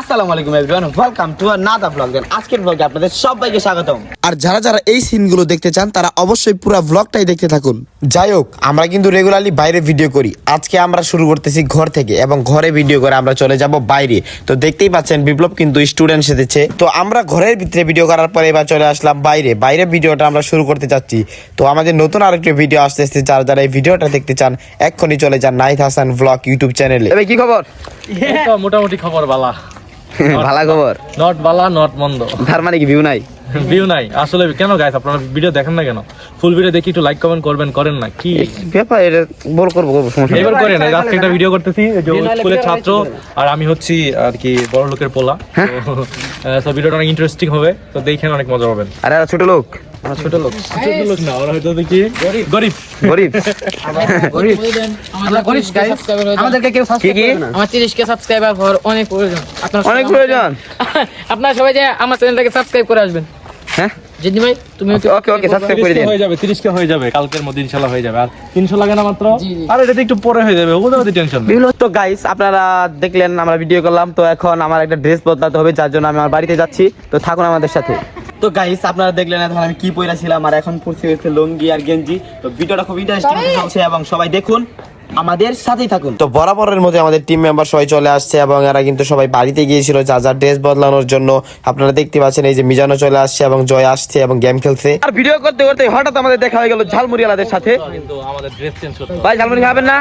আসসালামু আলাইকুম everyone, welcome to another blog. আজকের ব্লগে আপনাদের সবাইকে স্বাগতম। আর যারা যারা এই সিনগুলো দেখতে চান তারা অবশ্যই পুরো ব্লগটাই দেখতে থাকুন। যাই হোক, আমরা কিন্তু রেগুলারলি বাইরে ভিডিও করি। আজকে আমরা শুরু করতেছি ঘর থেকে এবং ঘরে ভিডিও করে আমরা চলে যাব বাইরে। তো দেখতেই পাচ্ছেন বিপ্লব কিন্তু স্টুডেন্ট সেজেছে। তো আমরা ঘরের ভিতরে ভিডিও করার পরে এবার চলে আসলাম বাইরে। বাইরে ভিডিওটা আমরা শুরু করতে যাচ্ছি। তো আমাদের নতুন আরেকটি ভিডিও আসতেছে। যারা যারা এই ভিডিওটা দেখতে চান এক্ষুনি চলে যান নাহিদ হাসান ব্লগ ইউটিউব চ্যানেলে। তবে কি খবর? তো মোটামুটি খবর বালা, ভালো খবর। নট বালা নট মন্দ। তার মানে কি ভিউ নাই? ভিউ নাই আসলে। কেন গাইস আপনারা ভিডিও দেখেন না কেন? ফুল ভিডিও দেখি একটু লাইক কমেন্ট করবেন, করেন না কি ব্যাপার? এটা বল করবো সমস্যা নেই। এবার করেন। আজকে একটা ভিডিও করতেছি, এই যে স্কুলের ছাত্র আর আমি হচ্ছি আর কি বড় লোকের পোলা। তো ভিডিওটা অনেক ইন্টারেস্টিং হবে, তো দেখেন, অনেক মজা পাবেন। আরে ছোট লোক, ছোট লোক না, ওরা হয়তো দেখি গরিব গরিব। আমরা গরিব গাইস, আমাদেরকে কেউ সাবস্ক্রাইব করে না। আমার 30k সাবস্ক্রাইবার হওয়ার অনেক প্রয়োজন। অনেক প্রয়োজন। আপনারা সবাই যে আমার চ্যানেলটাকে সাবস্ক্রাইব করে আসবেন। হ্যাঁ জিদ্দি ভাই, তুমি ওকে সাবস্ক্রাইব করে 30K দিন। হয়ে যাবে, 30K হয়ে যাবে কালকের মধ্যে ইনশাআল্লাহ হয়ে যাবে। আর 300 লাগে না মাত্র। জি। আর এটা একটু পরে হয়ে যাবে, ওগুলো টেনশন নেই। বিভিন্ন তো গাইস আপনারা দেখলেন আমরা ভিডিও করলাম। তো এখন আমার একটা ড্রেস বদলাতে হবে, যার জন্য আমি আমার বাড়িতে যাচ্ছি। তো থাকুন আমাদের সাথে। তো গাইস আপনারা দেখলেন এখন আমি কি পরে ছিলাম, আর এখন পরছি হচ্ছে লুঙ্গি আর গেঞ্জি। তো ভিডিওটা খুব ইন্টারেস্টিং হচ্ছে এবং সবাই দেখুন, আমাদের সাথেই থাকুন। তো বরাবরের মধ্যে আমাদের টিম মেম্বার সবাই চলে আসছে এবং এরা কিন্তু সবাই বাড়িতে গিয়েছিল যা যা ড্রেস বদলানোর জন্য। আপনারা দেখতে পাচ্ছেন এই যে মিজানো চলে আসছে এবং জয় আসছে এবং গেম খেলছে। আর ভিডিও করতে করতে হঠাৎ আমাদের দেখা হয়ে গেল ঝালমুড়ি আলাদের সাথে। কিন্তু আমাদের ড্রেস চেঞ্জ করতে হবে। ভাই ঝালমুড়ি খাবেন না?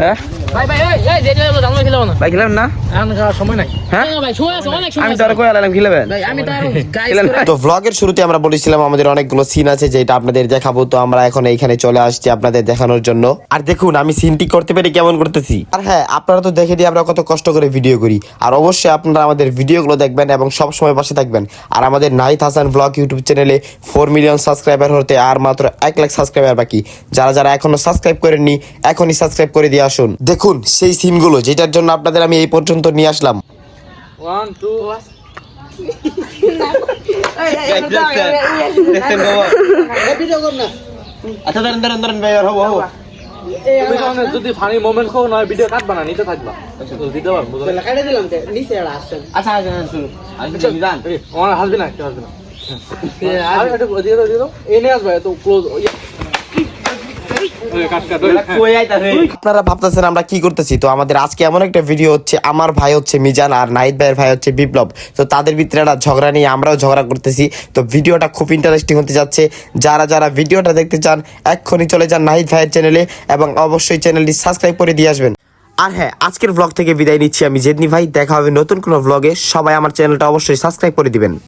হ্যাঁ ভাই ভাই এই দেরি হলো, জানলো খেলাম না। ভাই খেলাম না? এখন খাওয়ার সময় নাই। হ্যাঁ ভাই সময় আছে, অনেক সময় আমি আছে। তো আর কই আলাম খেলাবেন ভাই আমি তো আর গাইস খেলেন না? তো ভ্লগের শুরুতে আমরা বলেছিলাম আমাদের অনেকগুলো সিন আছে যেটা আপনাদের দেখাবো। তো আমরা এখন এইখানে চলে আসছি আপনাদের দেখানোর জন্য। আর দেখুন আমি সিনটি করতে পেরে কেমন করতেছি। আর হ্যাঁ, আপনারা তো দেখে দিয়ে আমরা কত কষ্ট করে ভিডিও করি। আর অবশ্যই আপনারা আমাদের ভিডিওগুলো দেখবেন এবং সব সময় পাশে থাকবেন। আর আমাদের নাহিদ হাসান ব্লগ ইউটিউব চ্যানেলে 4 মিলিয়ন সাবস্ক্রাইবার হতে আর মাত্র 1 লাখ সাবস্ক্রাইবার বাকি। যারা যারা এখনো সাবস্ক্রাইব করেননি এখনই সাবস্ক্রাইব করে দিয়ে আসুন। দেখুন সেই সিনগুলো যেটার জন্য আপনাদের আমি এই পর্যন্ত নিয়ে আসলাম। 1 2 আচ্ছা ধরেন ভাই, আর হবো যদি ফানি মোমেন্ট কো নয় ভিডিও কাটবা না, নিতে থাকবা। তো দিতে পারবো। আচ্ছা শুনুন আমার হাসবি না, কেউ হাসবি না। আর একটু দিয়ে দাও এই নিয়ে আসবে তো ক্লোজ। কাট কাট কই আইতাছে? আপনারা ভাবতেছেন আমরা কি করতেছি। তো আমাদের আজকে এমন একটা ভিডিও হচ্ছে, আমার ভাই হচ্ছে মিজান আর নাহিদ ভাইয়ের ভাই হচ্ছে বিপ্লব। তো তাদের ভিতরে একটা ঝগড়া নিয়ে আমরাও ঝগড়া করতেছি। তো ভিডিওটা খুব ইন্টারেস্টিং হতে যাচ্ছে। যারা যারা ভিডিওটা দেখতে চান এক্ষুনি চলে যান নাহিদ ভাইয়ের চ্যানেলে এবং অবশ্যই চ্যানেলটি সাবস্ক্রাইব করে দিয়ে আসবেন। আর হ্যাঁ, আজকের ব্লগ থেকে বিদায় নিচ্ছি আমি জেদনি ভাই। দেখা হবে নতুন কোনো ব্লগে। সবাই আমার চ্যানেলটা অবশ্যই সাবস্ক্রাইব করে দিবেন।